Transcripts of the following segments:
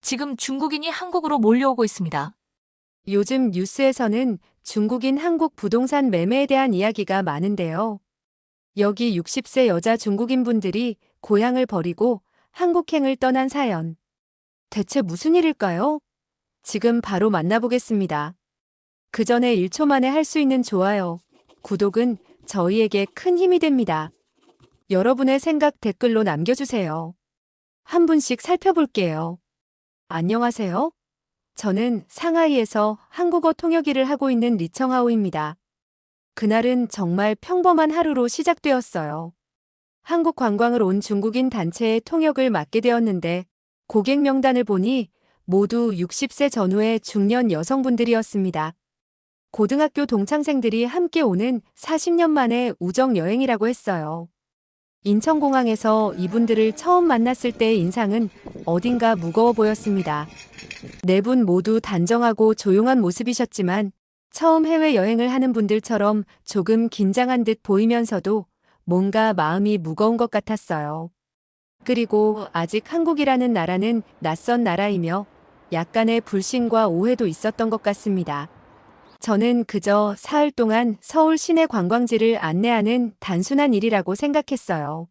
지금 중국인이 한국으로 몰려오고 있습니다. 요즘 뉴스에서는 중국인 한국 부동산 매매에 대한 이야기가 많은데요. 여기 60세 여자 중국인 분들이 고향을 버리고 한국행을 떠난 사연. 대체 무슨 일일까요? 지금 바로 만나보겠습니다. 그 전에 1초 만에 할 수 있는 좋아요, 구독은 저희에게 큰 힘이 됩니다. 여러분의 생각 댓글로 남겨주세요. 한 분씩 살펴볼게요. 안녕하세요. 저는 상하이에서 한국어 통역 일을 하고 있는 리청하오입니다. 그날은 정말 평범한 하루로 시작되었어요. 한국 관광을 온 중국인 단체의 통역을 맡게 되었는데 고객 명단을 보니 모두 60세 전후의 중년 여성분들이었습니다. 고등학교 동창생들이 함께 오는 40년 만의 우정 여행이라고 했어요. 인천공항에서 이분들을 처음 만났을 때의 인상은 어딘가 무거워 보였습니다. 네 분 모두 단정하고 조용한 모습이셨지만 처음 해외여행을 하는 분들처럼 조금 긴장한 듯 보이면서도 뭔가 마음이 무거운 것 같았어요. 그리고 아직 한국이라는 나라는 낯선 나라이며 약간의 불신과 오해도 있었던 것 같습니다. 저는 그저 사흘 동안 서울 시내 관광지를 안내하는 단순한 일이라고 생각했어요.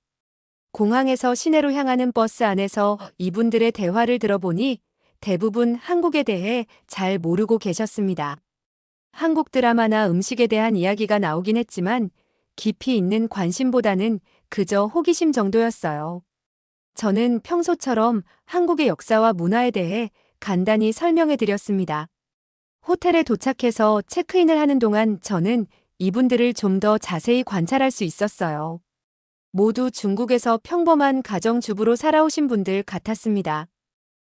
공항에서 시내로 향하는 버스 안에서 이분들의 대화를 들어보니 대부분 한국에 대해 잘 모르고 계셨습니다. 한국 드라마나 음식에 대한 이야기가 나오긴 했지만 깊이 있는 관심보다는 그저 호기심 정도였어요. 저는 평소처럼 한국의 역사와 문화에 대해 간단히 설명해 드렸습니다. 호텔에 도착해서 체크인을 하는 동안 저는 이분들을 좀 더 자세히 관찰할 수 있었어요. 모두 중국에서 평범한 가정주부로 살아오신 분들 같았습니다.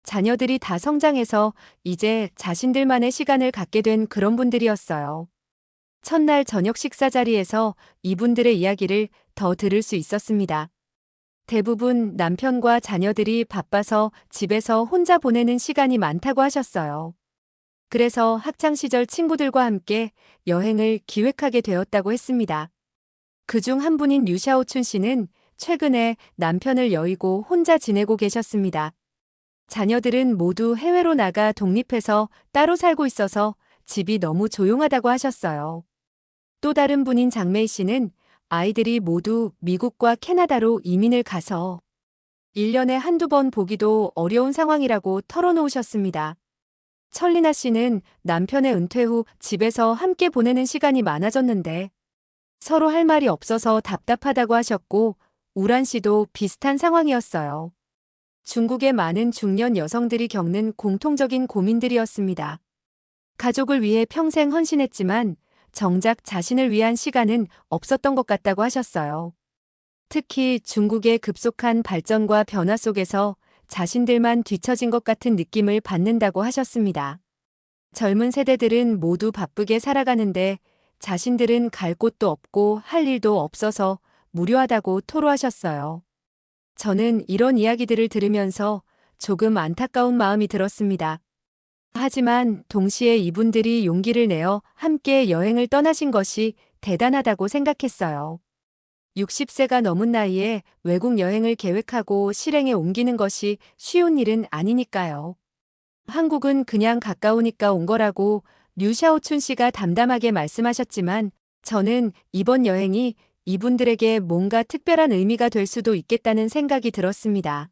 자녀들이 다 성장해서 이제 자신들만의 시간을 갖게 된 그런 분들이었어요. 첫날 저녁 식사 자리에서 이분들의 이야기를 더 들을 수 있었습니다. 대부분 남편과 자녀들이 바빠서 집에서 혼자 보내는 시간이 많다고 하셨어요. 그래서 학창시절 친구들과 함께 여행을 기획하게 되었다고 했습니다. 그중 한 분인 류샤오춘 씨는 최근에 남편을 여의고 혼자 지내고 계셨습니다. 자녀들은 모두 해외로 나가 독립해서 따로 살고 있어서 집이 너무 조용하다고 하셨어요. 또 다른 분인 장메이 씨는 아이들이 모두 미국과 캐나다로 이민을 가서 1년에 한두 번 보기도 어려운 상황이라고 털어놓으셨습니다. 철리나 씨는 남편의 은퇴 후 집에서 함께 보내는 시간이 많아졌는데 서로 할 말이 없어서 답답하다고 하셨고, 우란 씨도 비슷한 상황이었어요. 중국의 많은 중년 여성들이 겪는 공통적인 고민들이었습니다. 가족을 위해 평생 헌신했지만 정작 자신을 위한 시간은 없었던 것 같다고 하셨어요. 특히 중국의 급속한 발전과 변화 속에서 자신들만 뒤처진 것 같은 느낌을 받는다고 하셨습니다. 젊은 세대들은 모두 바쁘게 살아가는데 자신들은 갈 곳도 없고 할 일도 없어서 무료하다고 토로하셨어요. 저는 이런 이야기들을 들으면서 조금 안타까운 마음이 들었습니다. 하지만 동시에 이분들이 용기를 내어 함께 여행을 떠나신 것이 대단하다고 생각했어요. 60세가 넘은 나이에 외국 여행을 계획하고 실행에 옮기는 것이 쉬운 일은 아니니까요. 한국은 그냥 가까우니까 온 거라고 류샤오춘 씨가 담담하게 말씀하셨지만 저는 이번 여행이 이분들에게 뭔가 특별한 의미가 될 수도 있겠다는 생각이 들었습니다.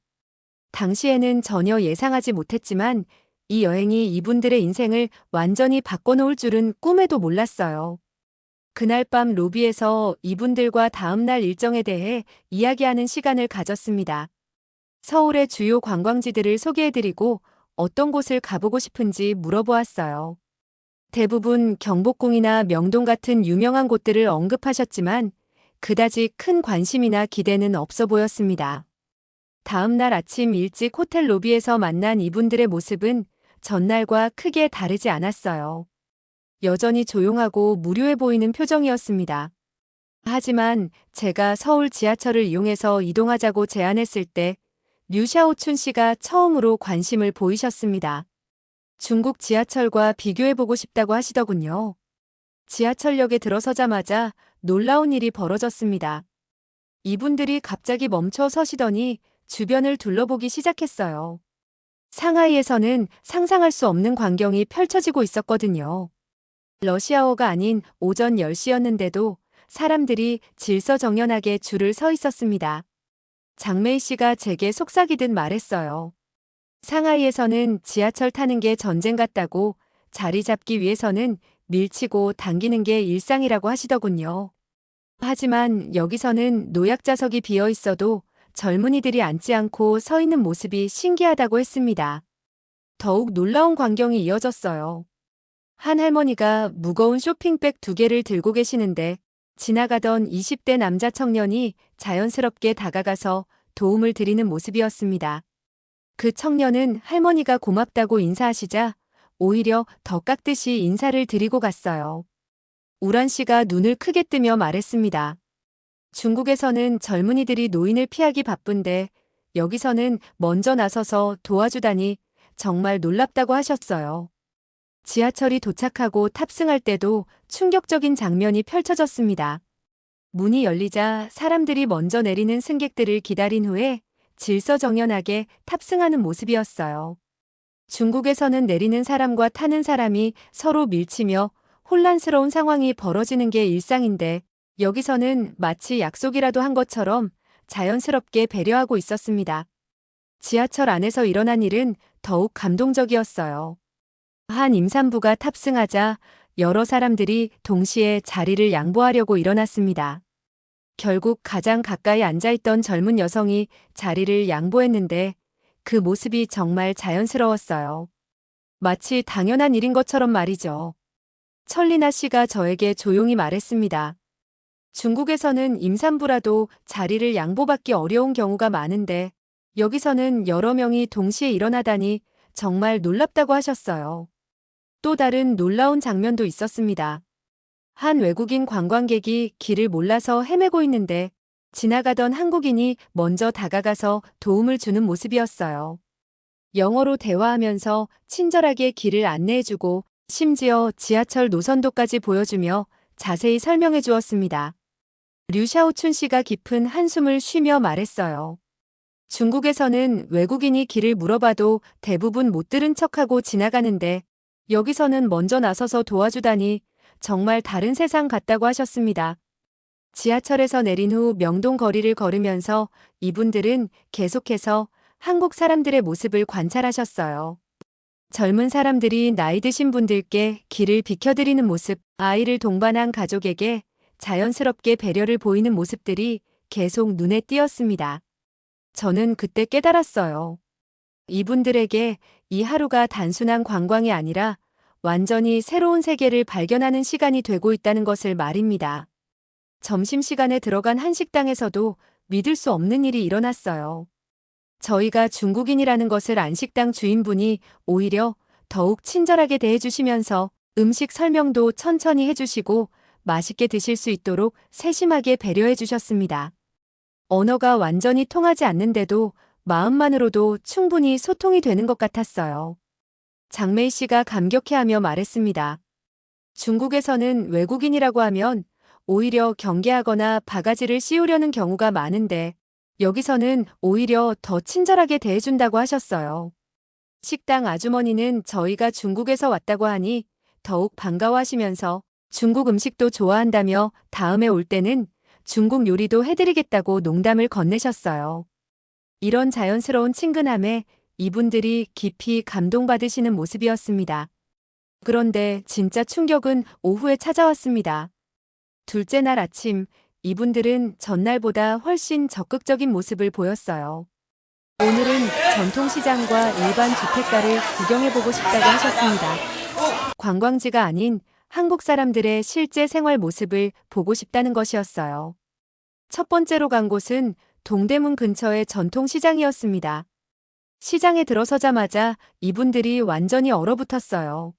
당시에는 전혀 예상하지 못했지만 이 여행이 이분들의 인생을 완전히 바꿔놓을 줄은 꿈에도 몰랐어요. 그날 밤 로비에서 이분들과 다음날 일정에 대해 이야기하는 시간을 가졌습니다. 서울의 주요 관광지들을 소개해드리고 어떤 곳을 가보고 싶은지 물어보았어요. 대부분 경복궁이나 명동 같은 유명한 곳들을 언급하셨지만 그다지 큰 관심이나 기대는 없어 보였습니다. 다음 날 아침 일찍 호텔 로비에서 만난 이분들의 모습은 전날과 크게 다르지 않았어요. 여전히 조용하고 무료해 보이는 표정이었습니다. 하지만 제가 서울 지하철을 이용해서 이동하자고 제안했을 때 류샤오춘 씨가 처음으로 관심을 보이셨습니다. 중국 지하철과 비교해보고 싶다고 하시더군요. 지하철역에 들어서자마자 놀라운 일이 벌어졌습니다. 이분들이 갑자기 멈춰 서시더니 주변을 둘러보기 시작했어요. 상하이에서는 상상할 수 없는 광경이 펼쳐지고 있었거든요. 러시아어가 아닌 오전 10시였는데도 사람들이 질서정연하게 줄을 서 있었습니다. 장메이 씨가 제게 속삭이듯 말했어요. 상하이에서는 지하철 타는 게 전쟁 같다고, 자리 잡기 위해서는 밀치고 당기는 게 일상이라고 하시더군요. 하지만 여기서는 노약자석이 비어 있어도 젊은이들이 앉지 않고 서 있는 모습이 신기하다고 했습니다. 더욱 놀라운 광경이 이어졌어요. 한 할머니가 무거운 쇼핑백 2개를 들고 계시는데 지나가던 20대 남자 청년이 자연스럽게 다가가서 도움을 드리는 모습이었습니다. 그 청년은 할머니가 고맙다고 인사하시자 오히려 더 깎듯이 인사를 드리고 갔어요. 우란 씨가 눈을 크게 뜨며 말했습니다. 중국에서는 젊은이들이 노인을 피하기 바쁜데 여기서는 먼저 나서서 도와주다니 정말 놀랍다고 하셨어요. 지하철이 도착하고 탑승할 때도 충격적인 장면이 펼쳐졌습니다. 문이 열리자 사람들이 먼저 내리는 승객들을 기다린 후에 질서정연하게 탑승하는 모습이었어요. 중국에서는 내리는 사람과 타는 사람이 서로 밀치며 혼란스러운 상황이 벌어지는 게 일상인데 여기서는 마치 약속이라도 한 것처럼 자연스럽게 배려하고 있었습니다. 지하철 안에서 일어난 일은 더욱 감동적이었어요. 한 임산부가 탑승하자 여러 사람들이 동시에 자리를 양보하려고 일어났습니다. 결국 가장 가까이 앉아있던 젊은 여성이 자리를 양보했는데 그 모습이 정말 자연스러웠어요. 마치 당연한 일인 것처럼 말이죠. 철리나 씨가 저에게 조용히 말했습니다. 중국에서는 임산부라도 자리를 양보받기 어려운 경우가 많은데 여기서는 여러 명이 동시에 일어나다니 정말 놀랍다고 하셨어요. 또 다른 놀라운 장면도 있었습니다. 한 외국인 관광객이 길을 몰라서 헤매고 있는데 지나가던 한국인이 먼저 다가가서 도움을 주는 모습이었어요. 영어로 대화하면서 친절하게 길을 안내해주고 심지어 지하철 노선도까지 보여주며 자세히 설명해 주었습니다. 류샤오춘 씨가 깊은 한숨을 쉬며 말했어요. 중국에서는 외국인이 길을 물어봐도 대부분 못 들은 척하고 지나가는데 여기서는 먼저 나서서 도와주다니 정말 다른 세상 같다고 하셨습니다. 지하철에서 내린 후 명동 거리를 걸으면서 이분들은 계속해서 한국 사람들의 모습을 관찰하셨어요. 젊은 사람들이 나이 드신 분들께 길을 비켜드리는 모습, 아이를 동반한 가족에게 자연스럽게 배려를 보이는 모습들이 계속 눈에 띄었습니다. 저는 그때 깨달았어요. 이분들에게 이 하루가 단순한 관광이 아니라 완전히 새로운 세계를 발견하는 시간이 되고 있다는 것을 말입니다. 점심시간에 들어간 한식당에서도 믿을 수 없는 일이 일어났어요. 저희가 중국인이라는 것을 안 식당 주인분이 오히려 더욱 친절하게 대해주시면서 음식 설명도 천천히 해주시고 맛있게 드실 수 있도록 세심하게 배려해 주셨습니다. 언어가 완전히 통하지 않는데도 마음만으로도 충분히 소통이 되는 것 같았어요. 장메이 씨가 감격해하며 말했습니다. 중국에서는 외국인이라고 하면 오히려 경계하거나 바가지를 씌우려는 경우가 많은데 여기서는 오히려 더 친절하게 대해준다고 하셨어요. 식당 아주머니는 저희가 중국에서 왔다고 하니 더욱 반가워하시면서 중국 음식도 좋아한다며 다음에 올 때는 중국 요리도 해드리겠다고 농담을 건네셨어요. 이런 자연스러운 친근함에 이분들이 깊이 감동받으시는 모습이었습니다. 그런데 진짜 충격은 오후에 찾아왔습니다. 둘째 날 아침, 이분들은 전날보다 훨씬 적극적인 모습을 보였어요. 오늘은 전통시장과 일반 주택가를 구경해보고 싶다고 하셨습니다. 관광지가 아닌 한국 사람들의 실제 생활 모습을 보고 싶다는 것이었어요. 첫 번째로 간 곳은 동대문 근처의 전통시장이었습니다. 시장에 들어서자마자 이분들이 완전히 얼어붙었어요.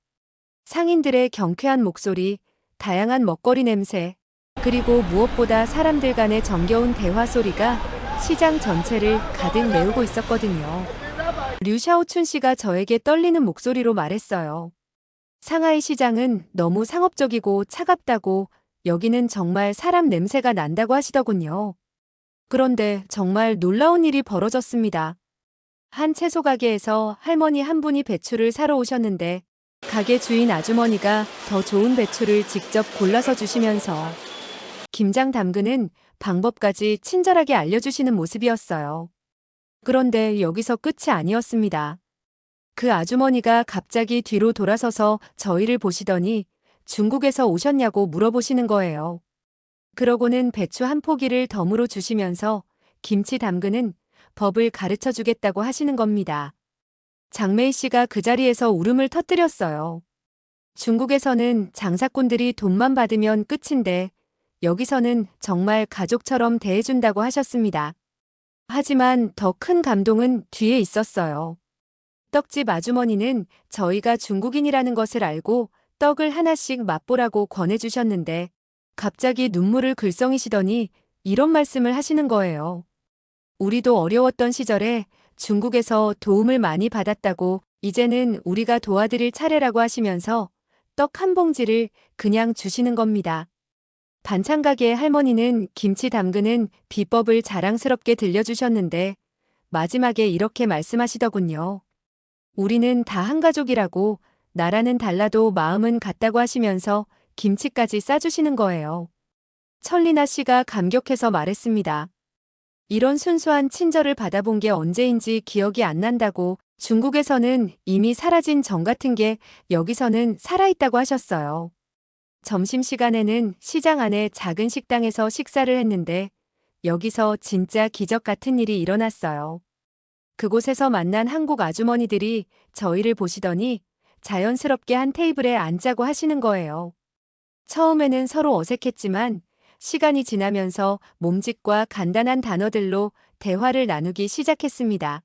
상인들의 경쾌한 목소리, 다양한 먹거리 냄새, 그리고 무엇보다 사람들 간의 정겨운 대화 소리가 시장 전체를 가득 메우고 있었거든요. 류샤오춘 씨가 저에게 떨리는 목소리로 말했어요. 상하이 시장은 너무 상업적이고 차갑다고 여기는 정말 사람 냄새가 난다고 하시더군요. 그런데 정말 놀라운 일이 벌어졌습니다. 한 채소 가게에서 할머니 한 분이 배추를 사러 오셨는데 가게 주인 아주머니가 더 좋은 배추를 직접 골라서 주시면서 김장 담그는 방법까지 친절하게 알려주시는 모습이었어요. 그런데 여기서 끝이 아니었습니다. 그 아주머니가 갑자기 뒤로 돌아서서 저희를 보시더니 중국에서 오셨냐고 물어보시는 거예요. 그러고는 배추 한 포기를 덤으로 주시면서 김치 담그는 법을 가르쳐 주겠다고 하시는 겁니다. 장매희 씨가 그 자리에서 울음을 터뜨렸어요. 중국에서는 장사꾼들이 돈만 받으면 끝인데 여기서는 정말 가족처럼 대해준다고 하셨습니다. 하지만 더 큰 감동은 뒤에 있었어요. 떡집 아주머니는 저희가 중국인이라는 것을 알고 떡을 하나씩 맛보라고 권해주셨는데 갑자기 눈물을 글썽이시더니 이런 말씀을 하시는 거예요. 우리도 어려웠던 시절에 중국에서 도움을 많이 받았다고 이제는 우리가 도와드릴 차례라고 하시면서 떡 한 봉지를 그냥 주시는 겁니다. 반찬 가게의 할머니는 김치 담그는 비법을 자랑스럽게 들려주셨는데 마지막에 이렇게 말씀하시더군요. 우리는 다 한 가족이라고 나라는 달라도 마음은 같다고 하시면서 김치까지 싸주시는 거예요. 철리나 씨가 감격해서 말했습니다. 이런 순수한 친절을 받아본 게 언제인지 기억이 안 난다고 중국에서는 이미 사라진 정 같은 게 여기서는 살아있다고 하셨어요. 점심시간에는 시장 안의 작은 식당에서 식사를 했는데 여기서 진짜 기적 같은 일이 일어났어요. 그곳에서 만난 한국 아주머니들이 저희를 보시더니 자연스럽게 한 테이블에 앉자고 하시는 거예요. 처음에는 서로 어색했지만 시간이 지나면서 몸짓과 간단한 단어들로 대화를 나누기 시작했습니다.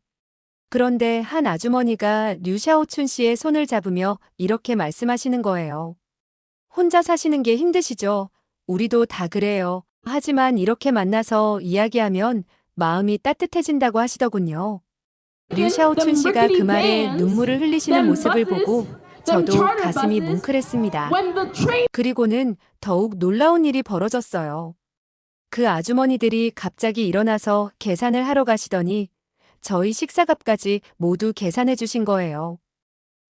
그런데 한 아주머니가 류샤오춘 씨의 손을 잡으며 이렇게 말씀하시는 거예요. 혼자 사시는 게 힘드시죠? 우리도 다 그래요. 하지만 이렇게 만나서 이야기하면 마음이 따뜻해진다고 하시더군요. 류샤오춘 씨가 그 말에 눈물을 흘리시는 모습을 보고 저도 가슴이 뭉클했습니다. 그리고는 더욱 놀라운 일이 벌어졌어요. 그 아주머니들이 갑자기 일어나서 계산을 하러 가시더니 저희 식사값까지 모두 계산해 주신 거예요.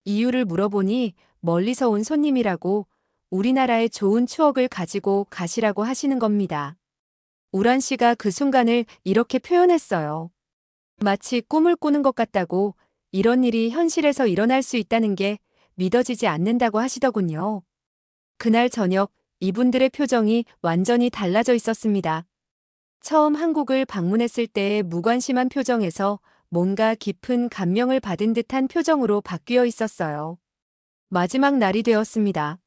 이유를 물어보니 멀리서 온 손님이라고 우리나라의 좋은 추억을 가지고 가시라고 하시는 겁니다. 우란 씨가 그 순간을 이렇게 표현했어요. 마치 꿈을 꾸는 것 같다고 이런 일이 현실에서 일어날 수 있다는 게 믿어지지 않는다고 하시더군요. 그날 저녁 이분들의 표정이 완전히 달라져 있었습니다. 처음 한국을 방문했을 때의 무관심한 표정에서 뭔가 깊은 감명을 받은 듯한 표정으로 바뀌어 있었어요. 마지막 날이 되었습니다.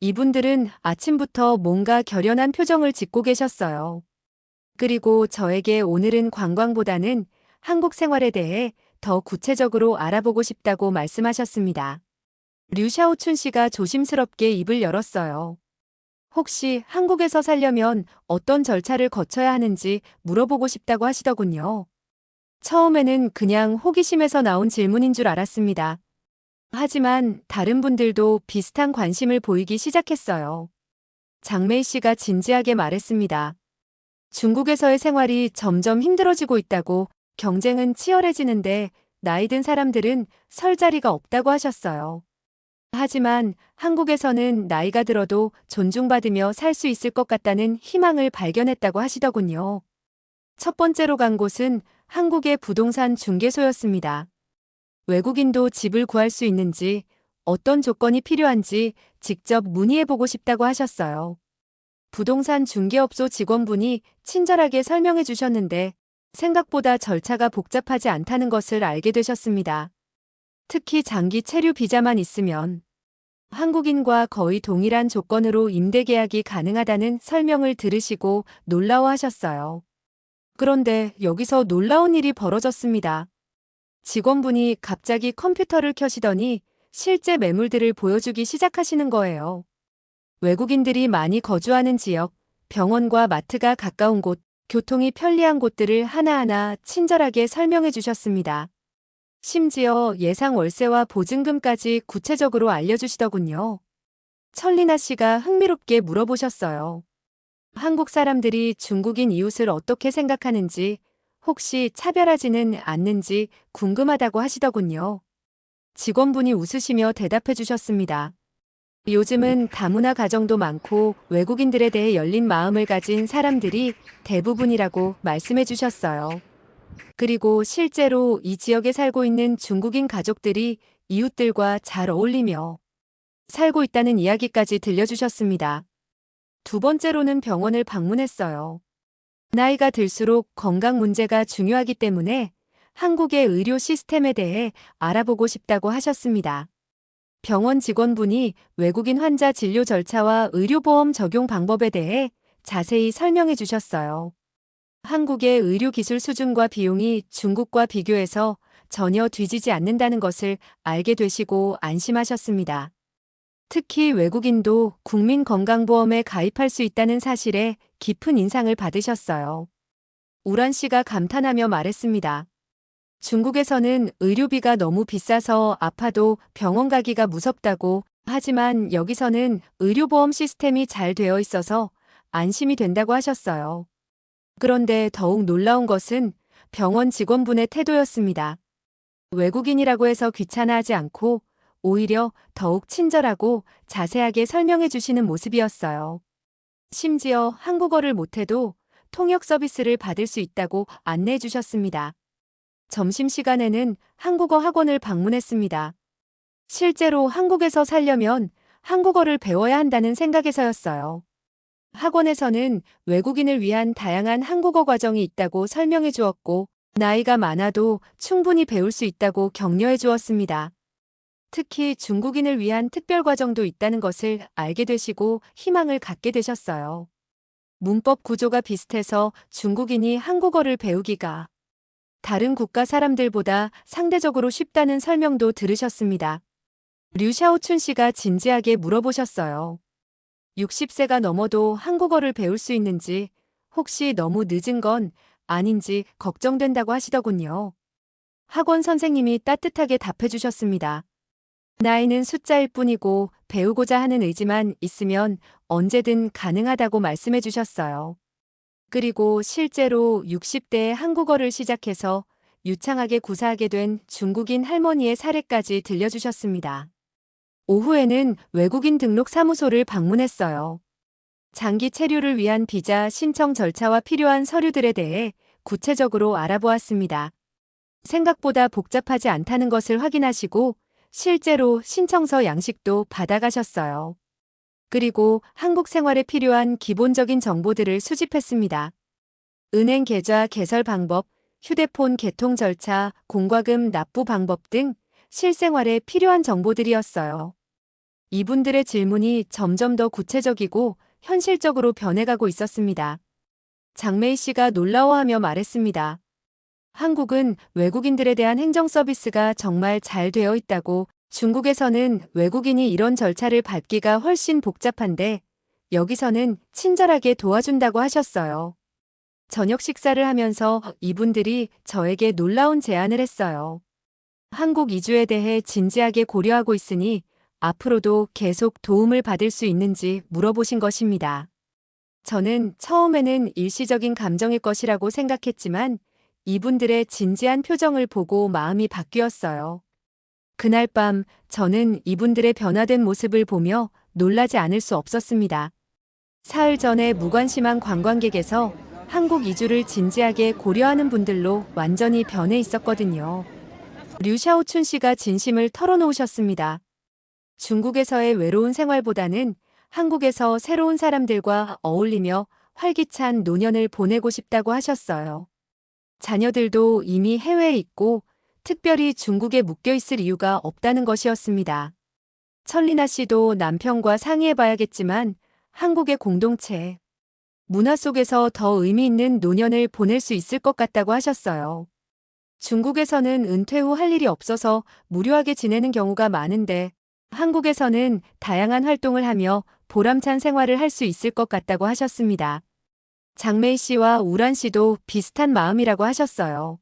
이분들은 아침부터 뭔가 결연한 표정을 짓고 계셨어요. 그리고 저에게 오늘은 관광보다는 한국 생활에 대해 더 구체적으로 알아보고 싶다고 말씀하셨습니다. 류샤오춘 씨가 조심스럽게 입을 열었어요. 혹시 한국에서 살려면 어떤 절차를 거쳐야 하는지 물어보고 싶다고 하시더군요. 처음에는 그냥 호기심에서 나온 질문인 줄 알았습니다. 하지만 다른 분들도 비슷한 관심을 보이기 시작했어요. 장매희 씨가 진지하게 말했습니다. 중국에서의 생활이 점점 힘들어지고 있다고 경쟁은 치열해지는데 나이 든 사람들은 설 자리가 없다고 하셨어요. 하지만 한국에서는 나이가 들어도 존중받으며 살 수 있을 것 같다는 희망을 발견했다고 하시더군요. 첫 번째로 간 곳은 한국의 부동산 중개소였습니다. 외국인도 집을 구할 수 있는지, 어떤 조건이 필요한지 직접 문의해보고 싶다고 하셨어요. 부동산 중개업소 직원분이 친절하게 설명해 주셨는데 생각보다 절차가 복잡하지 않다는 것을 알게 되셨습니다. 특히 장기 체류 비자만 있으면 한국인과 거의 동일한 조건으로 임대 계약이 가능하다는 설명을 들으시고 놀라워하셨어요. 그런데 여기서 놀라운 일이 벌어졌습니다. 직원분이 갑자기 컴퓨터를 켜시더니 실제 매물들을 보여주기 시작하시는 거예요. 외국인들이 많이 거주하는 지역, 병원과 마트가 가까운 곳, 교통이 편리한 곳들을 하나하나 친절하게 설명해 주셨습니다. 심지어 예상 월세와 보증금까지 구체적으로 알려주시더군요. 철리나 씨가 흥미롭게 물어보셨어요. 한국 사람들이 중국인 이웃을 어떻게 생각하는지, 혹시 차별하지는 않는지 궁금하다고 하시더군요. 직원분이 웃으시며 대답해 주셨습니다. 요즘은 다문화 가정도 많고 외국인들에 대해 열린 마음을 가진 사람들이 대부분이라고 말씀해 주셨어요. 그리고 실제로 이 지역에 살고 있는 중국인 가족들이 이웃들과 잘 어울리며 살고 있다는 이야기까지 들려주셨습니다. 두 번째로는 병원을 방문했어요. 나이가 들수록 건강 문제가 중요하기 때문에 한국의 의료 시스템에 대해 알아보고 싶다고 하셨습니다. 병원 직원분이 외국인 환자 진료 절차와 의료보험 적용 방법에 대해 자세히 설명해 주셨어요. 한국의 의료기술 수준과 비용이 중국과 비교해서 전혀 뒤지지 않는다는 것을 알게 되시고 안심하셨습니다. 특히 외국인도 국민건강보험에 가입할 수 있다는 사실에 깊은 인상을 받으셨어요. 우란 씨가 감탄하며 말했습니다. 중국에서는 의료비가 너무 비싸서 아파도 병원 가기가 무섭다고, 하지만 여기서는 의료보험 시스템이 잘 되어 있어서 안심이 된다고 하셨어요. 그런데 더욱 놀라운 것은 병원 직원분의 태도였습니다. 외국인이라고 해서 귀찮아하지 않고 오히려 더욱 친절하고 자세하게 설명해 주시는 모습이었어요. 심지어 한국어를 못해도 통역 서비스를 받을 수 있다고 안내해 주셨습니다. 점심시간에는 한국어 학원을 방문했습니다. 실제로 한국에서 살려면 한국어를 배워야 한다는 생각에서였어요. 학원에서는 외국인을 위한 다양한 한국어 과정이 있다고 설명해 주었고, 나이가 많아도 충분히 배울 수 있다고 격려해 주었습니다. 특히 중국인을 위한 특별 과정도 있다는 것을 알게 되시고 희망을 갖게 되셨어요. 문법 구조가 비슷해서 중국인이 한국어를 배우기가 다른 국가 사람들보다 상대적으로 쉽다는 설명도 들으셨습니다. 류샤오춘 씨가 진지하게 물어보셨어요. 60세가 넘어도 한국어를 배울 수 있는지, 혹시 너무 늦은 건 아닌지 걱정된다고 하시더군요. 학원 선생님이 따뜻하게 답해 주셨습니다. 나이는 숫자일 뿐이고 배우고자 하는 의지만 있으면 언제든 가능하다고 말씀해 주셨어요. 그리고 실제로 60대에 한국어를 시작해서 유창하게 구사하게 된 중국인 할머니의 사례까지 들려주셨습니다. 오후에는 외국인 등록 사무소를 방문했어요. 장기 체류를 위한 비자 신청 절차와 필요한 서류들에 대해 구체적으로 알아보았습니다. 생각보다 복잡하지 않다는 것을 확인하시고 실제로 신청서 양식도 받아가셨어요. 그리고 한국 생활에 필요한 기본적인 정보들을 수집했습니다. 은행 계좌 개설 방법, 휴대폰 개통 절차, 공과금 납부 방법 등 실생활에 필요한 정보들이었어요. 이분들의 질문이 점점 더 구체적이고 현실적으로 변해가고 있었습니다. 장메이 씨가 놀라워하며 말했습니다. 한국은 외국인들에 대한 행정 서비스가 정말 잘 되어 있다고, 중국에서는 외국인이 이런 절차를 밟기가 훨씬 복잡한데 여기서는 친절하게 도와준다고 하셨어요. 저녁 식사를 하면서 이분들이 저에게 놀라운 제안을 했어요. 한국 이주에 대해 진지하게 고려하고 있으니 앞으로도 계속 도움을 받을 수 있는지 물어보신 것입니다. 저는 처음에는 일시적인 감정일 것이라고 생각했지만 이분들의 진지한 표정을 보고 마음이 바뀌었어요. 그날 밤 저는 이분들의 변화된 모습을 보며 놀라지 않을 수 없었습니다. 사흘 전에 무관심한 관광객에서 한국 이주를 진지하게 고려하는 분들로 완전히 변해 있었거든요. 류샤오춘 씨가 진심을 털어놓으셨습니다. 중국에서의 외로운 생활보다는 한국에서 새로운 사람들과 어울리며 활기찬 노년을 보내고 싶다고 하셨어요. 자녀들도 이미 해외에 있고 특별히 중국에 묶여 있을 이유가 없다는 것이었습니다. 철리나 씨도 남편과 상의해봐야겠지만 한국의 공동체, 문화 속에서 더 의미 있는 노년을 보낼 수 있을 것 같다고 하셨어요. 중국에서는 은퇴 후 할 일이 없어서 무료하게 지내는 경우가 많은데 한국에서는 다양한 활동을 하며 보람찬 생활을 할 수 있을 것 같다고 하셨습니다. 장메이 씨와 우란 씨도 비슷한 마음이라고 하셨어요.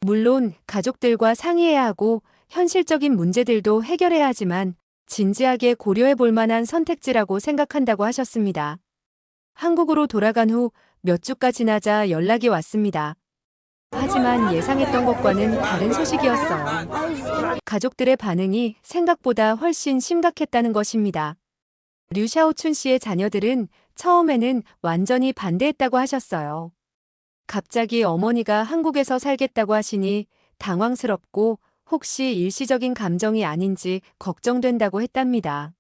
물론 가족들과 상의해야 하고 현실적인 문제들도 해결해야 하지만 진지하게 고려해 볼 만한 선택지라고 생각한다고 하셨습니다. 한국으로 돌아간 후 몇 주가 지나자 연락이 왔습니다. 하지만 예상했던 것과는 다른 소식이었어요. 가족들의 반응이 생각보다 훨씬 심각했다는 것입니다. 류샤오춘 씨의 자녀들은 처음에는 완전히 반대했다고 하셨어요. 갑자기 어머니가 한국에서 살겠다고 하시니 당황스럽고 혹시 일시적인 감정이 아닌지 걱정된다고 했답니다.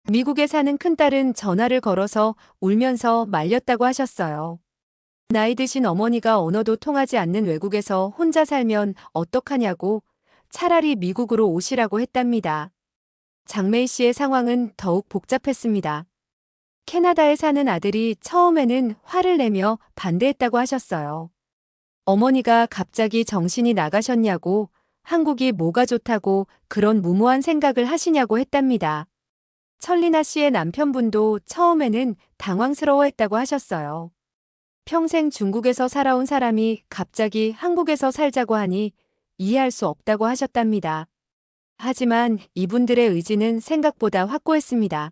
미국에 사는 큰딸은 전화를 걸어서 울면서 말렸다고 하셨어요. 나이 드신 어머니가 언어도 통하지 않는 외국에서 혼자 살면 어떡하냐고 차라리 미국으로 오시라고 했답니다. 장메이 씨의 상황은 더욱 복잡했습니다. 캐나다에 사는 아들이 처음에는 화를 내며 반대했다고 하셨어요. 어머니가 갑자기 정신이 나가셨냐고, 한국이 뭐가 좋다고 그런 무모한 생각을 하시냐고 했답니다. 철리나 씨의 남편분도 처음에는 당황스러워했다고 하셨어요. 평생 중국에서 살아온 사람이 갑자기 한국에서 살자고 하니 이해할 수 없다고 하셨답니다. 하지만 이분들의 의지는 생각보다 확고했습니다.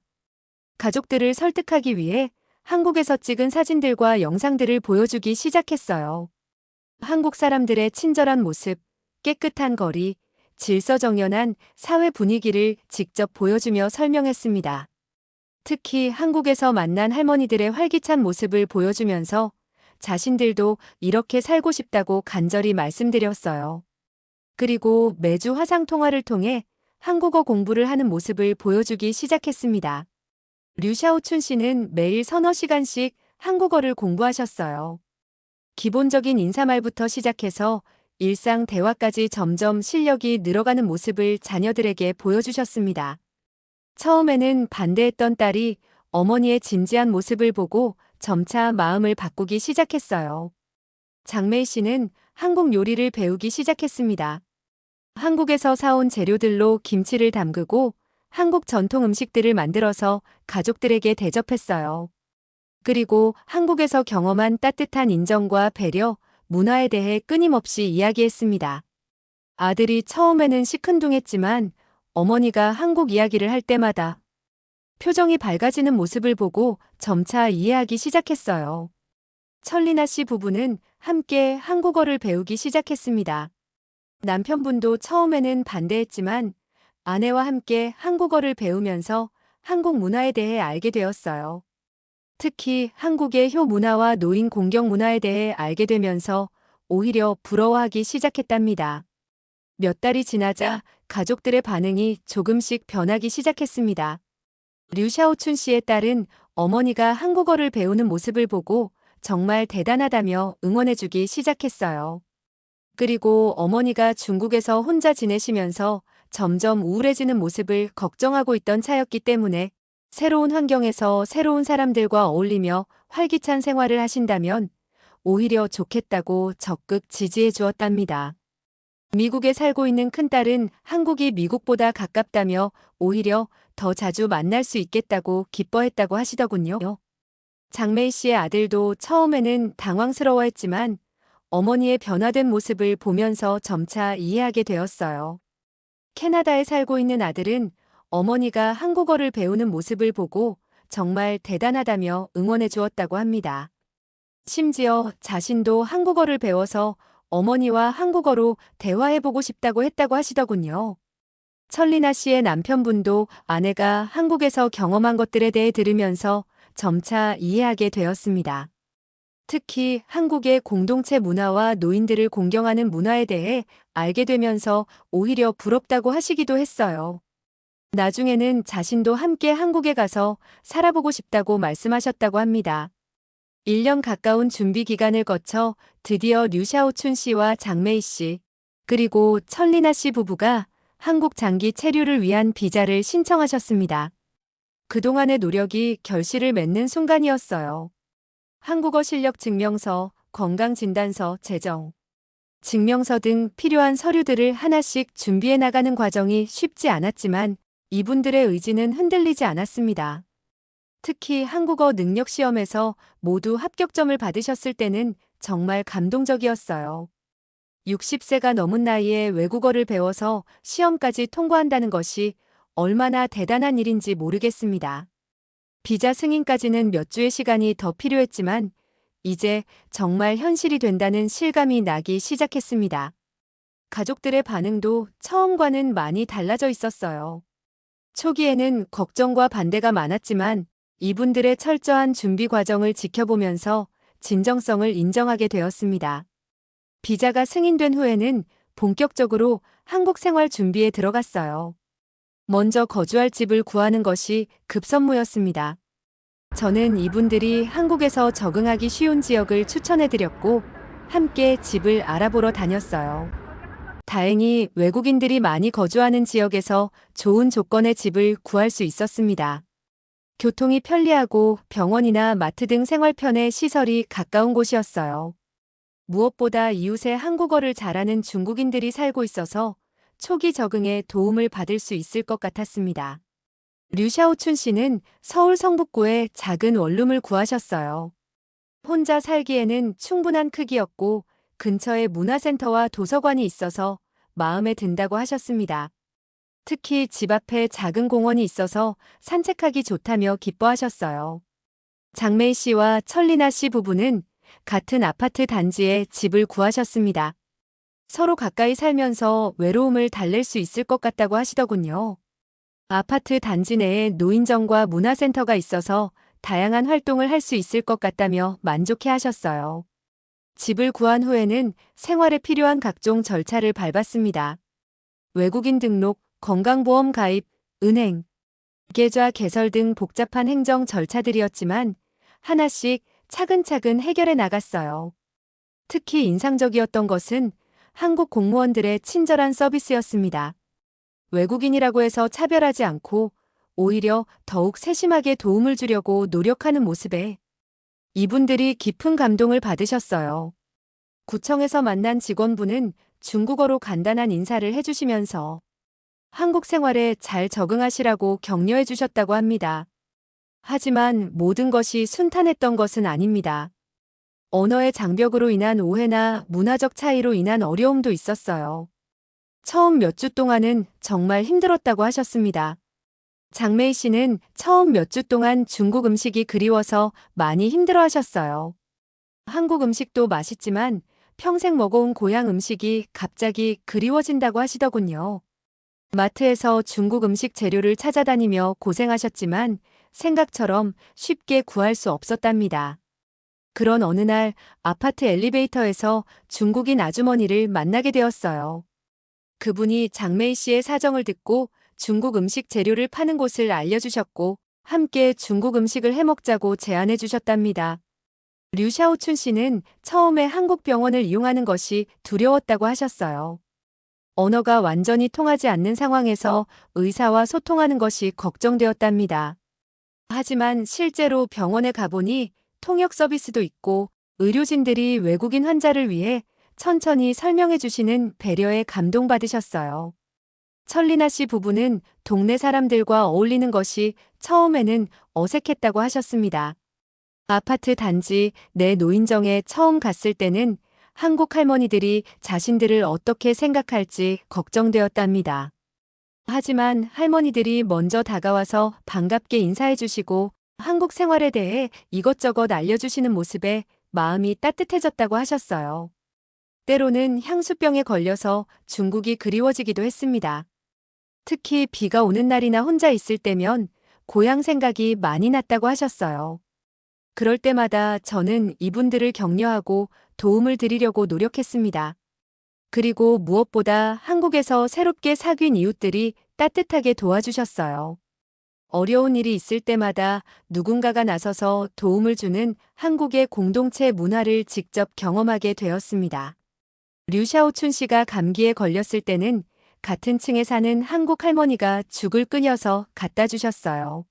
가족들을 설득하기 위해 한국에서 찍은 사진들과 영상들을 보여주기 시작했어요. 한국 사람들의 친절한 모습, 깨끗한 거리, 질서정연한 사회 분위기를 직접 보여주며 설명했습니다. 특히 한국에서 만난 할머니들의 활기찬 모습을 보여주면서 자신들도 이렇게 살고 싶다고 간절히 말씀드렸어요. 그리고 매주 화상통화를 통해 한국어 공부를 하는 모습을 보여주기 시작했습니다. 류샤오춘 씨는 매일 서너 시간씩 한국어를 공부하셨어요. 기본적인 인사말부터 시작해서 일상 대화까지 점점 실력이 늘어가는 모습을 자녀들에게 보여주셨습니다. 처음에는 반대했던 딸이 어머니의 진지한 모습을 보고 점차 마음을 바꾸기 시작했어요. 장메이 씨는 한국 요리를 배우기 시작했습니다. 한국에서 사온 재료들로 김치를 담그고 한국 전통 음식들을 만들어서 가족들에게 대접했어요. 그리고 한국에서 경험한 따뜻한 인정과 배려, 문화에 대해 끊임없이 이야기했습니다. 아들이 처음에는 시큰둥했지만 어머니가 한국 이야기를 할 때마다 표정이 밝아지는 모습을 보고 점차 이해하기 시작했어요. 철리나 씨 부부는 함께 한국어를 배우기 시작했습니다. 남편분도 처음에는 반대했지만 아내와 함께 한국어를 배우면서 한국 문화에 대해 알게 되었어요. 특히 한국의 효 문화와 노인 공경 문화에 대해 알게 되면서 오히려 부러워하기 시작했답니다. 몇 달이 지나자 가족들의 반응이 조금씩 변하기 시작했습니다. 류샤오춘 씨의 딸은 어머니가 한국어를 배우는 모습을 보고 정말 대단하다며 응원해주기 시작했어요. 그리고 어머니가 중국에서 혼자 지내시면서 점점 우울해지는 모습을 걱정하고 있던 차였기 때문에 새로운 환경에서 새로운 사람들과 어울리며 활기찬 생활을 하신다면 오히려 좋겠다고 적극 지지해 주었답니다. 미국에 살고 있는 큰딸은 한국이 미국보다 가깝다며 오히려 더 자주 만날 수 있겠다고 기뻐했다고 하시더군요. 장메이 씨의 아들도 처음에는 당황스러워했지만 어머니의 변화된 모습을 보면서 점차 이해하게 되었어요. 캐나다에 살고 있는 아들은 어머니가 한국어를 배우는 모습을 보고 정말 대단하다며 응원해 주었다고 합니다. 심지어 자신도 한국어를 배워서 어머니와 한국어로 대화해보고 싶다고 했다고 하시더군요. 철리나 씨의 남편분도 아내가 한국에서 경험한 것들에 대해 들으면서 점차 이해하게 되었습니다. 특히 한국의 공동체 문화와 노인들을 공경하는 문화에 대해 알게 되면서 오히려 부럽다고 하시기도 했어요. 나중에는 자신도 함께 한국에 가서 살아보고 싶다고 말씀하셨다고 합니다. 1년 가까운 준비 기간을 거쳐 드디어 류샤오춘 씨와 장메이 씨, 그리고 철리나 씨 부부가 한국 장기 체류를 위한 비자를 신청하셨습니다. 그동안의 노력이 결실을 맺는 순간이었어요. 한국어 실력 증명서, 건강진단서, 재정, 증명서 등 필요한 서류들을 하나씩 준비해 나가는 과정이 쉽지 않았지만 이분들의 의지는 흔들리지 않았습니다. 특히 한국어 능력 시험에서 모두 합격점을 받으셨을 때는 정말 감동적이었어요. 60세가 넘은 나이에 외국어를 배워서 시험까지 통과한다는 것이 얼마나 대단한 일인지 모르겠습니다. 비자 승인까지는 몇 주의 시간이 더 필요했지만 이제 정말 현실이 된다는 실감이 나기 시작했습니다. 가족들의 반응도 처음과는 많이 달라져 있었어요. 초기에는 걱정과 반대가 많았지만 이분들의 철저한 준비 과정을 지켜보면서 진정성을 인정하게 되었습니다. 비자가 승인된 후에는 본격적으로 한국 생활 준비에 들어갔어요. 먼저 거주할 집을 구하는 것이 급선무였습니다. 저는 이분들이 한국에서 적응하기 쉬운 지역을 추천해드렸고 함께 집을 알아보러 다녔어요. 다행히 외국인들이 많이 거주하는 지역에서 좋은 조건의 집을 구할 수 있었습니다. 교통이 편리하고 병원이나 마트 등 생활편의 시설이 가까운 곳이었어요. 무엇보다 이웃에 한국어를 잘하는 중국인들이 살고 있어서 초기 적응에 도움을 받을 수 있을 것 같았습니다. 류샤오춘 씨는 서울 성북구에 작은 원룸을 구하셨어요. 혼자 살기에는 충분한 크기였고 근처에 문화센터와 도서관이 있어서 마음에 든다고 하셨습니다. 특히 집 앞에 작은 공원이 있어서 산책하기 좋다며 기뻐하셨어요. 장메이 씨와 철리나 씨 부부는 같은 아파트 단지에 집을 구하셨습니다. 서로 가까이 살면서 외로움을 달랠 수 있을 것 같다고 하시더군요. 아파트 단지 내에 노인정과 문화센터가 있어서 다양한 활동을 할 수 있을 것 같다며 만족해 하셨어요. 집을 구한 후에는 생활에 필요한 각종 절차를 밟았습니다. 외국인 등록, 건강보험 가입, 은행, 계좌 개설 등 복잡한 행정 절차들이었지만 하나씩 차근차근 해결해 나갔어요. 특히 인상적이었던 것은 한국 공무원들의 친절한 서비스였습니다. 외국인이라고 해서 차별하지 않고 오히려 더욱 세심하게 도움을 주려고 노력하는 모습에 이분들이 깊은 감동을 받으셨어요. 구청에서 만난 직원분은 중국어로 간단한 인사를 해주시면서 한국 생활에 잘 적응하시라고 격려해 주셨다고 합니다. 하지만 모든 것이 순탄했던 것은 아닙니다. 언어의 장벽으로 인한 오해나 문화적 차이로 인한 어려움도 있었어요. 처음 몇 주 동안은 정말 힘들었다고 하셨습니다. 장메이 씨는 처음 몇 주 동안 중국 음식이 그리워서 많이 힘들어 하셨어요. 한국 음식도 맛있지만 평생 먹어온 고향 음식이 갑자기 그리워진다고 하시더군요. 마트에서 중국 음식 재료를 찾아다니며 고생하셨지만 생각처럼 쉽게 구할 수 없었답니다. 그런 어느 날 아파트 엘리베이터에서 중국인 아주머니를 만나게 되었어요. 그분이 장메이 씨의 사정을 듣고 중국 음식 재료를 파는 곳을 알려주셨고 함께 중국 음식을 해먹자고 제안해 주셨답니다. 류샤오춘 씨는 처음에 한국 병원을 이용하는 것이 두려웠다고 하셨어요. 언어가 완전히 통하지 않는 상황에서 의사와 소통하는 것이 걱정되었답니다. 하지만 실제로 병원에 가보니 통역 서비스도 있고 의료진들이 외국인 환자를 위해 천천히 설명해 주시는 배려에 감동받으셨어요. 철리나 씨 부부는 동네 사람들과 어울리는 것이 처음에는 어색했다고 하셨습니다. 아파트 단지 내 노인정에 처음 갔을 때는 한국 할머니들이 자신들을 어떻게 생각할지 걱정되었답니다. 하지만 할머니들이 먼저 다가와서 반갑게 인사해 주시고 한국 생활에 대해 이것저것 알려주시는 모습에 마음이 따뜻해졌다고 하셨어요. 때로는 향수병에 걸려서 중국이 그리워지기도 했습니다. 특히 비가 오는 날이나 혼자 있을 때면 고향 생각이 많이 났다고 하셨어요. 그럴 때마다 저는 이분들을 격려하고 도움을 드리려고 노력했습니다. 그리고 무엇보다 한국에서 새롭게 사귄 이웃들이 따뜻하게 도와주셨어요. 어려운 일이 있을 때마다 누군가가 나서서 도움을 주는 한국의 공동체 문화를 직접 경험하게 되었습니다. 류샤오춘 씨가 감기에 걸렸을 때는 같은 층에 사는 한국 할머니가 죽을 끓여서 갖다 주셨어요.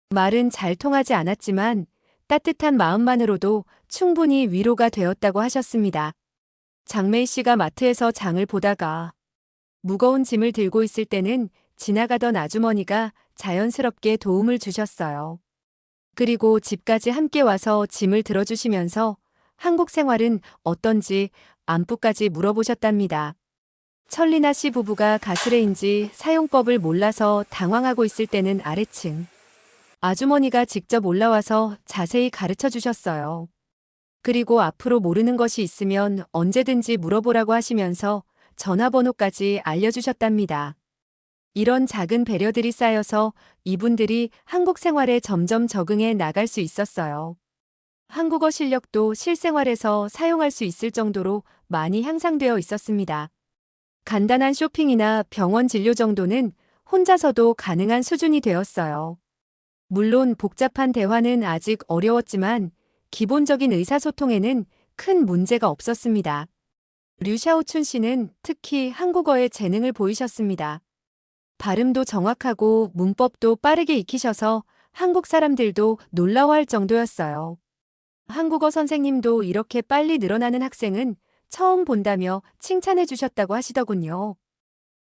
말은 잘 통하지 않았지만 따뜻한 마음만으로도 충분히 위로가 되었다고 하셨습니다. 장메이 씨가 마트에서 장을 보다가 무거운 짐을 들고 있을 때는 지나가던 아주머니가 자연스럽게 도움을 주셨어요. 그리고 집까지 함께 와서 짐을 들어주시면서 한국 생활은 어떤지 안부까지 물어보셨답니다. 철리나 씨 부부가 가스레인지 사용법을 몰라서 당황하고 있을 때는 아래층 아주머니가 직접 올라와서 자세히 가르쳐 주셨어요. 그리고 앞으로 모르는 것이 있으면 언제든지 물어보라고 하시면서 전화번호까지 알려주셨답니다. 이런 작은 배려들이 쌓여서 이분들이 한국 생활에 점점 적응해 나갈 수 있었어요. 한국어 실력도 실생활에서 사용할 수 있을 정도로 많이 향상되어 있었습니다. 간단한 쇼핑이나 병원 진료 정도는 혼자서도 가능한 수준이 되었어요. 물론 복잡한 대화는 아직 어려웠지만 기본적인 의사소통에는 큰 문제가 없었습니다. 류샤오춘 씨는 특히 한국어에 재능을 보이셨습니다. 발음도 정확하고 문법도 빠르게 익히셔서 한국 사람들도 놀라워할 정도였어요. 한국어 선생님도 이렇게 빨리 늘어나는 학생은 처음 본다며 칭찬해 주셨다고 하시더군요.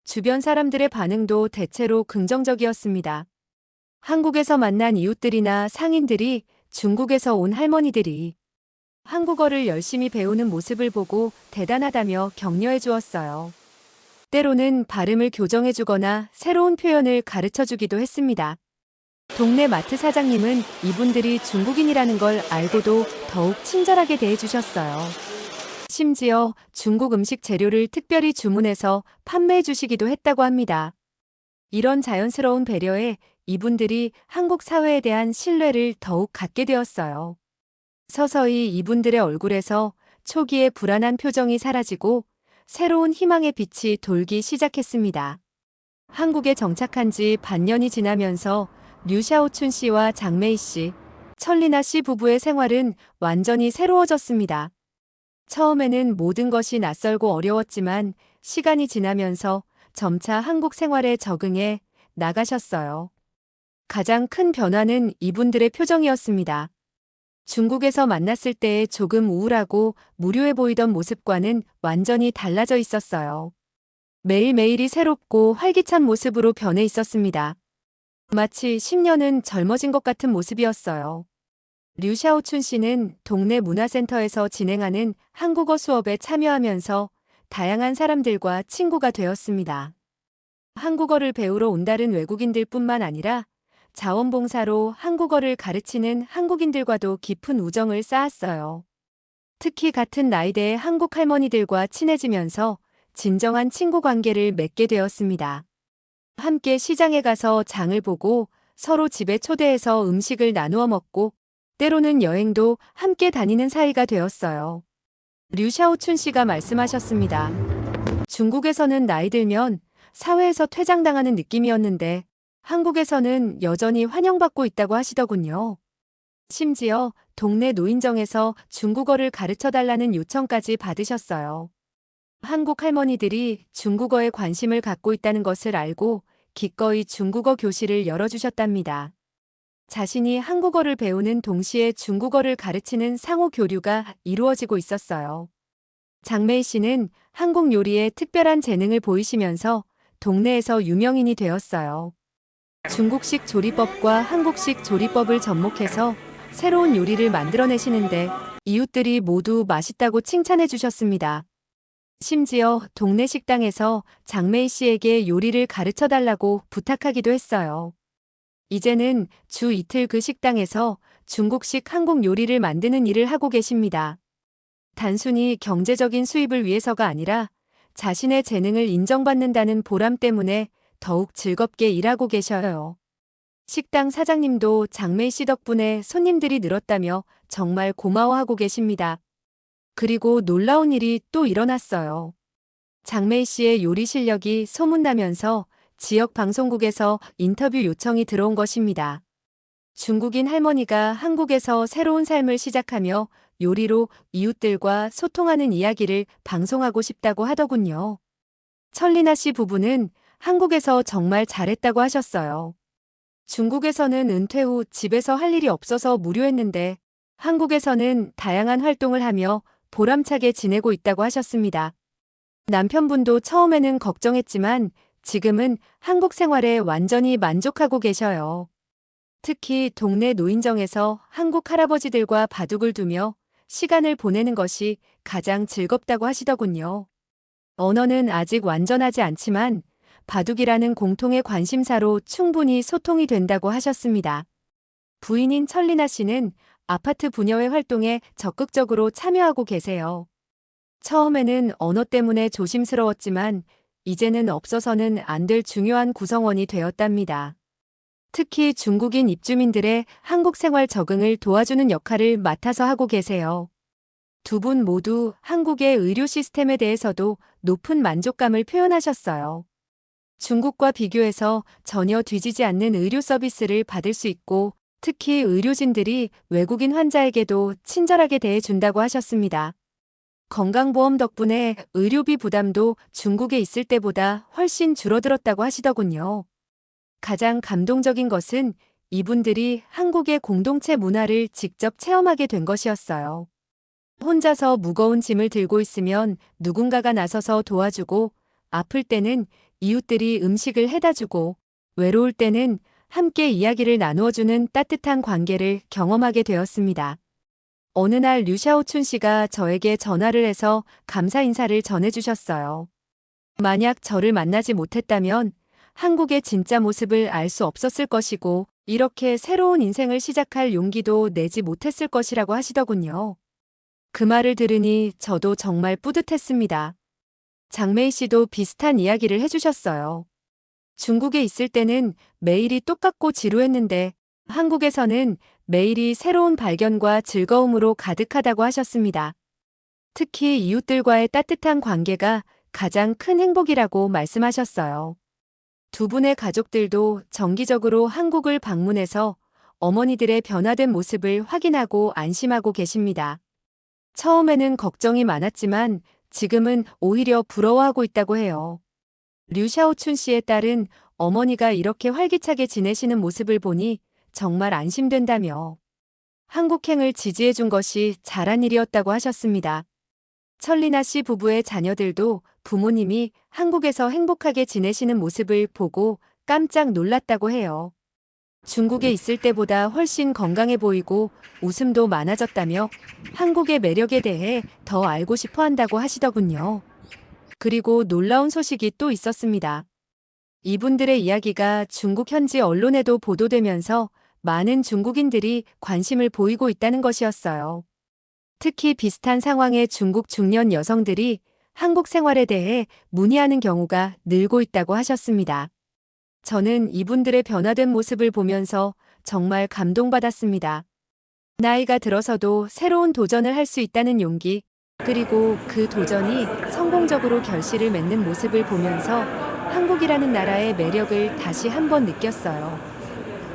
주변 사람들의 반응도 대체로 긍정적이었습니다. 한국에서 만난 이웃들이나 상인들이 중국에서 온 할머니들이 한국어를 열심히 배우는 모습을 보고 대단하다며 격려해 주었어요. 때로는 발음을 교정해 주거나 새로운 표현을 가르쳐 주기도 했습니다. 동네 마트 사장님은 이분들이 중국인이라는 걸 알고도 더욱 친절하게 대해 주셨어요. 심지어 중국 음식 재료를 특별히 주문해서 판매해 주시기도 했다고 합니다. 이런 자연스러운 배려에 이분들이 한국 사회에 대한 신뢰를 더욱 갖게 되었어요. 서서히 이분들의 얼굴에서 초기의 불안한 표정이 사라지고 새로운 희망의 빛이 돌기 시작했습니다. 한국에 정착한 지 반년이 지나면서 류샤오춘 씨와 장메이 씨, 철리나 씨 부부의 생활은 완전히 새로워졌습니다. 처음에는 모든 것이 낯설고 어려웠지만 시간이 지나면서 점차 한국 생활에 적응해 나가셨어요. 가장 큰 변화는 이분들의 표정이었습니다. 중국에서 만났을 때의 조금 우울하고 무료해 보이던 모습과는 완전히 달라져 있었어요. 매일매일이 새롭고 활기찬 모습으로 변해 있었습니다. 마치 10년은 젊어진 것 같은 모습이었어요. 류샤오춘 씨는 동네 문화센터에서 진행하는 한국어 수업에 참여하면서 다양한 사람들과 친구가 되었습니다. 한국어를 배우러 온 다른 외국인들뿐만 아니라 자원봉사로 한국어를 가르치는 한국인들과도 깊은 우정을 쌓았어요. 특히 같은 나이대의 한국 할머니들과 친해지면서 진정한 친구 관계를 맺게 되었습니다. 함께 시장에 가서 장을 보고 서로 집에 초대해서 음식을 나누어 먹고 때로는 여행도 함께 다니는 사이가 되었어요. 류샤오춘 씨가 말씀하셨습니다. 중국에서는 나이 들면 사회에서 퇴장당하는 느낌이었는데 한국에서는 여전히 환영받고 있다고 하시더군요. 심지어 동네 노인정에서 중국어를 가르쳐 달라는 요청까지 받으셨어요. 한국 할머니들이 중국어에 관심을 갖고 있다는 것을 알고 기꺼이 중국어 교실을 열어주셨답니다. 자신이 한국어를 배우는 동시에 중국어를 가르치는 상호 교류가 이루어지고 있었어요. 장메이 씨는 한국 요리에 특별한 재능을 보이시면서 동네에서 유명인이 되었어요. 중국식 조리법과 한국식 조리법을 접목해서 새로운 요리를 만들어내시는데 이웃들이 모두 맛있다고 칭찬해 주셨습니다. 심지어 동네 식당에서 장메이 씨에게 요리를 가르쳐 달라고 부탁하기도 했어요. 이제는 주 이틀 그 식당에서 중국식 한국 요리를 만드는 일을 하고 계십니다. 단순히 경제적인 수입을 위해서가 아니라 자신의 재능을 인정받는다는 보람 때문에 더욱 즐겁게 일하고 계셔요. 식당 사장님도 장메이 씨 덕분에 손님들이 늘었다며 정말 고마워하고 계십니다. 그리고 놀라운 일이 또 일어났어요. 장메이 씨의 요리 실력이 소문나면서 지역 방송국에서 인터뷰 요청이 들어온 것입니다. 중국인 할머니가 한국에서 새로운 삶을 시작하며 요리로 이웃들과 소통하는 이야기를 방송하고 싶다고 하더군요. 철리나 씨 부부는 한국에서 정말 잘했다고 하셨어요. 중국에서는 은퇴 후 집에서 할 일이 없어서 무료했는데 한국에서는 다양한 활동을 하며 보람차게 지내고 있다고 하셨습니다. 남편분도 처음에는 걱정했지만 지금은 한국 생활에 완전히 만족하고 계셔요. 특히 동네 노인정에서 한국 할아버지들과 바둑을 두며 시간을 보내는 것이 가장 즐겁다고 하시더군요. 언어는 아직 완전하지 않지만 바둑이라는 공통의 관심사로 충분히 소통이 된다고 하셨습니다. 부인인 철리나 씨는 아파트 부녀회 활동에 적극적으로 참여하고 계세요. 처음에는 언어 때문에 조심스러웠지만 이제는 없어서는 안 될 중요한 구성원이 되었답니다. 특히 중국인 입주민들의 한국 생활 적응을 도와주는 역할을 맡아서 하고 계세요. 두 분 모두 한국의 의료 시스템에 대해서도 높은 만족감을 표현하셨어요. 중국과 비교해서 전혀 뒤지지 않는 의료 서비스를 받을 수 있고 특히 의료진들이 외국인 환자에게도 친절하게 대해준다고 하셨습니다. 건강보험 덕분에 의료비 부담도 중국에 있을 때보다 훨씬 줄어들었다고 하시더군요. 가장 감동적인 것은 이분들이 한국의 공동체 문화를 직접 체험하게 된 것이었어요. 혼자서 무거운 짐을 들고 있으면 누군가가 나서서 도와주고, 아플 때는 이웃들이 음식을 해다주고, 외로울 때는 함께 이야기를 나누어주는 따뜻한 관계를 경험하게 되었습니다. 어느 날 류샤오춘 씨가 저에게 전화를 해서 감사 인사를 전해주셨어요. 만약 저를 만나지 못했다면 한국의 진짜 모습을 알 수 없었을 것이고, 이렇게 새로운 인생을 시작할 용기도 내지 못했을 것이라고 하시더군요. 그 말을 들으니 저도 정말 뿌듯했습니다. 장메이 씨도 비슷한 이야기를 해주셨어요. 중국에 있을 때는 매일이 똑같고 지루했는데 한국에서는 매일이 새로운 발견과 즐거움으로 가득하다고 하셨습니다. 특히 이웃들과의 따뜻한 관계가 가장 큰 행복이라고 말씀하셨어요. 두 분의 가족들도 정기적으로 한국을 방문해서 어머니들의 변화된 모습을 확인하고 안심하고 계십니다. 처음에는 걱정이 많았지만 지금은 오히려 부러워하고 있다고 해요. 류샤오춘 씨의 딸은 어머니가 이렇게 활기차게 지내시는 모습을 보니 정말 안심된다며 한국행을 지지해준 것이 잘한 일이었다고 하셨습니다. 철리나 씨 부부의 자녀들도 부모님이 한국에서 행복하게 지내시는 모습을 보고 깜짝 놀랐다고 해요. 중국에 있을 때보다 훨씬 건강해 보이고 웃음도 많아졌다며 한국의 매력에 대해 더 알고 싶어 한다고 하시더군요. 그리고 놀라운 소식이 또 있었습니다. 이분들의 이야기가 중국 현지 언론에도 보도되면서 많은 중국인들이 관심을 보이고 있다는 것이었어요. 특히 비슷한 상황의 중국 중년 여성들이 한국 생활에 대해 문의하는 경우가 늘고 있다고 하셨습니다. 저는 이분들의 변화된 모습을 보면서 정말 감동받았습니다. 나이가 들어서도 새로운 도전을 할 수 있다는 용기, 그리고 그 도전이 성공적으로 결실을 맺는 모습을 보면서 한국이라는 나라의 매력을 다시 한번 느꼈어요.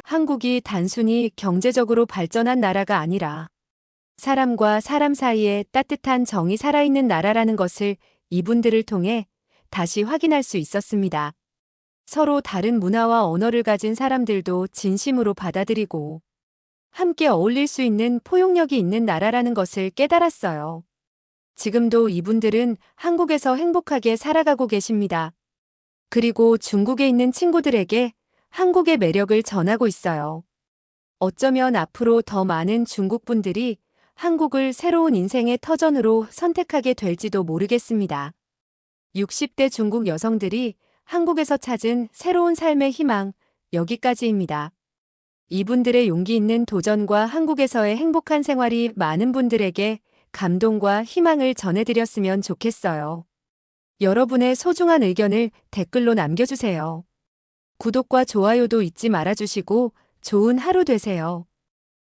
한국이 단순히 경제적으로 발전한 나라가 아니라 사람과 사람 사이에 따뜻한 정이 살아있는 나라라는 것을 이분들을 통해 다시 확인할 수 있었습니다. 서로 다른 문화와 언어를 가진 사람들도 진심으로 받아들이고 함께 어울릴 수 있는 포용력이 있는 나라라는 것을 깨달았어요. 지금도 이분들은 한국에서 행복하게 살아가고 계십니다. 그리고 중국에 있는 친구들에게 한국의 매력을 전하고 있어요. 어쩌면 앞으로 더 많은 중국 분들이 한국을 새로운 인생의 터전으로 선택하게 될지도 모르겠습니다. 60대 중국 여성들이 한국에서 찾은 새로운 삶의 희망, 여기까지입니다. 이분들의 용기 있는 도전과 한국에서의 행복한 생활이 많은 분들에게 감동과 희망을 전해드렸으면 좋겠어요. 여러분의 소중한 의견을 댓글로 남겨주세요. 구독과 좋아요도 잊지 말아주시고 좋은 하루 되세요.